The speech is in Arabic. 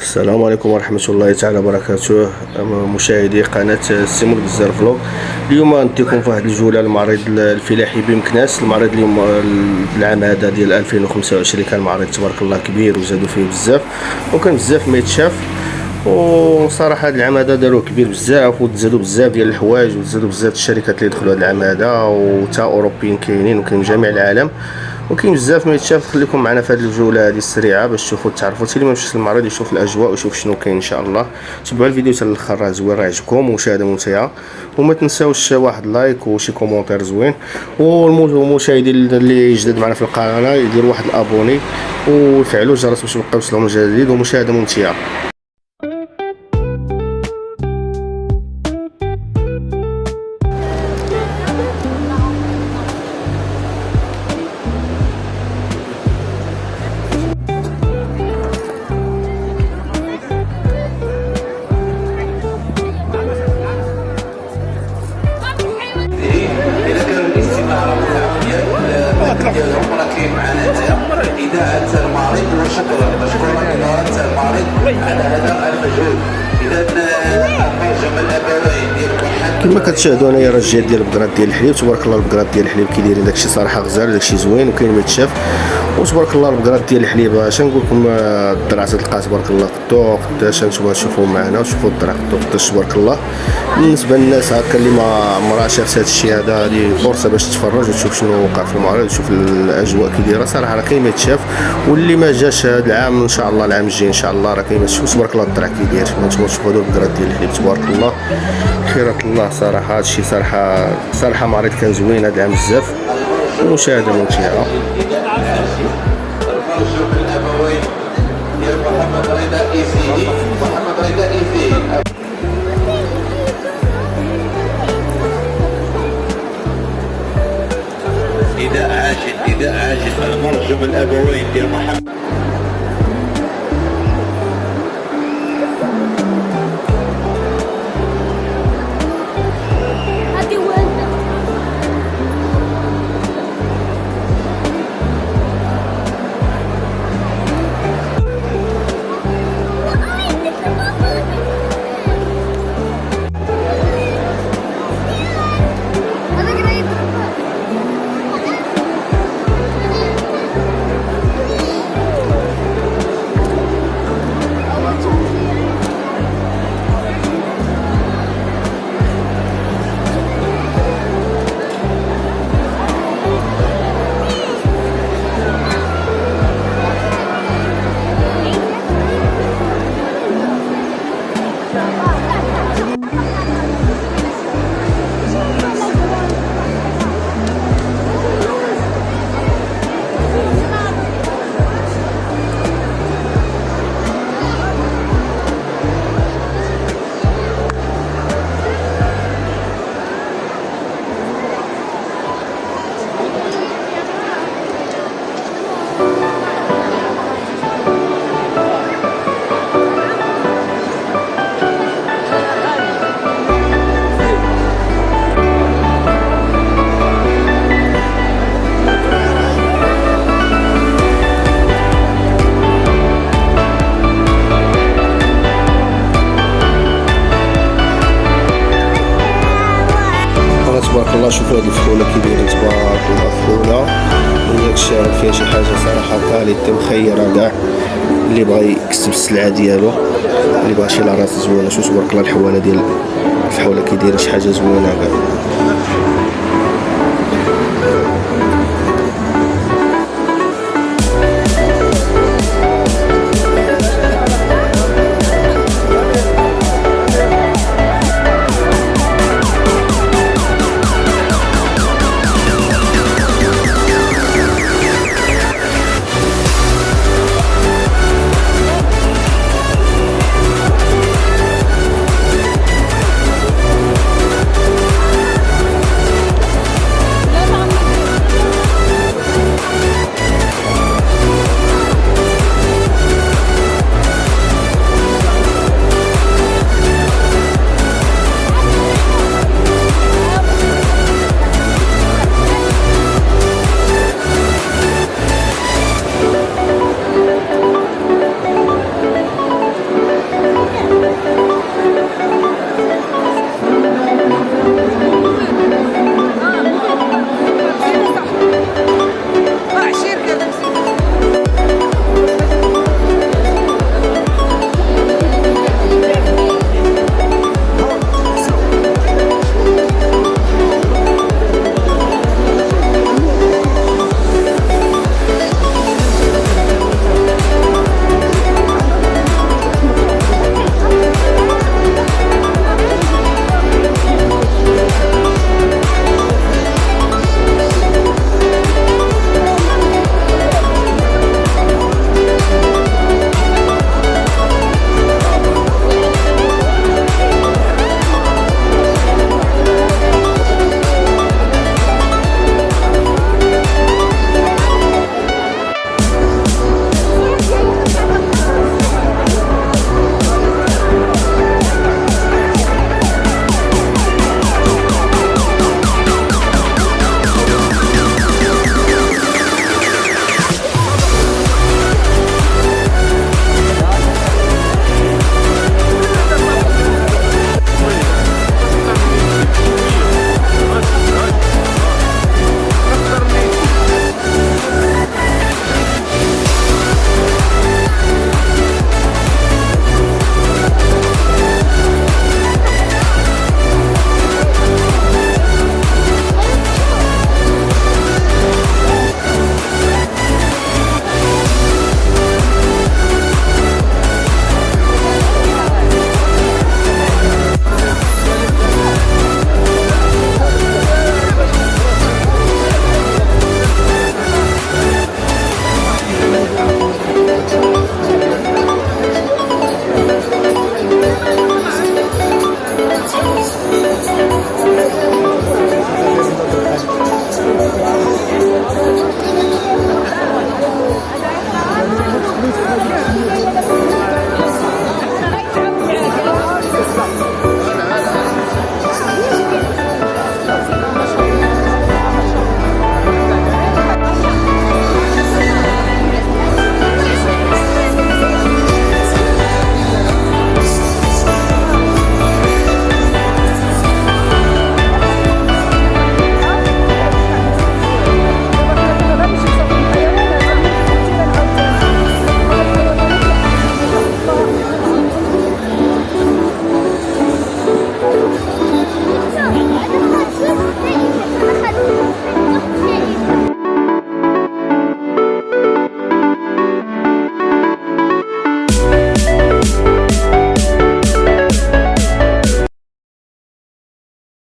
السلام عليكم ورحمة الله تعالى وبركاته. مشاهدي قناة سي بزاف فلوق. اليوم نديكم في واحد الجولة للمعرض الفلاحي بمكناس. المعرض اليوم العام هذا ديال 2025 كان معرض تبارك الله كبير وزادوا فيه بزاف وكان بزاف ما يتشاف. وصراحة هذا العام هذا داروه كبير بزاف وتزادوا بزاف ديال الحوايج وتزادوا بزاف الشركات اللي دخلوا هذا العام هذا وتا اوروبيين كاينين وكاين من جميع العالم وكاين بزاف ما يتشاف. خليكم معنا في هذه الجوله هذه السريعه باش تشوفوا تعرفوا اللي ما مشاش للمعرض يشوف الاجواء ويشوف شنو كاين ان شاء الله. تبعوا الفيديو حتى الاخر راه زوين راه يعجبكم ومشاهده ممتعه وما تنساوش واحد لايك وشي كومونتير زوين. والمشاهدين اللي جدد معنا في القناه يديروا واحد الابوني ويفعلوا الجرس باش يبقاو يوصلهم الجديد ومشاهده ممتعه. إذاعة المعرض وشكرا إذاعة المعرض على هذا المجهود. إذا ترجم الأبوين ديال كما كتشاهدوا هنايا راه ديال البقرات ديال الحليب تبارك الله. البقرات ديال الحليب كيدايرين داكشي صراحه غزال داكشي زوين وكاين ما يتشاف وتبارك الله. البقرات ديال الحليب اش نقول لكم الدرع تلقى تبارك الله قدو قداش نتوما تشوفوا معنا وتشوفوا الدرع قدو قداش تبارك الله. بالنسبه للناس هكا اللي ما عمرها شافت هذا الشيء هذا هذه فرصه باش تتفرج وتشوف شنو وقع في المعرض وتشوف الاجواء كي دايره صراحه راه كاين ما يتشاف. واللي ما جاش هذا العام ان شاء الله العام الجاي ان شاء الله راه كاين ما تشوف تبارك الله الدرع كي داير. نتوما تشوفوا هذو البقرات ديال الحليب تبارك الله خيرة الله. صراحه هذا الشيء صراحه معرض كان زوين هذا العام بزاف ومشاهده ممتعه. إذا عاجل المرجم الأبوين ديال محمد تبارك الله. شوفوا هاد الفخوله كي دايرين تبارك الله. فخوله وداك الشارع فيها شي حاجه صراحه كاليتي مخيره كاع. اللي بغى يكسب السلعه ديالو اللي بغى شي لاراس زوينه شوف تبارك الله. الحواله ديال الفحوله كي دايره شي حاجه زوينه كاع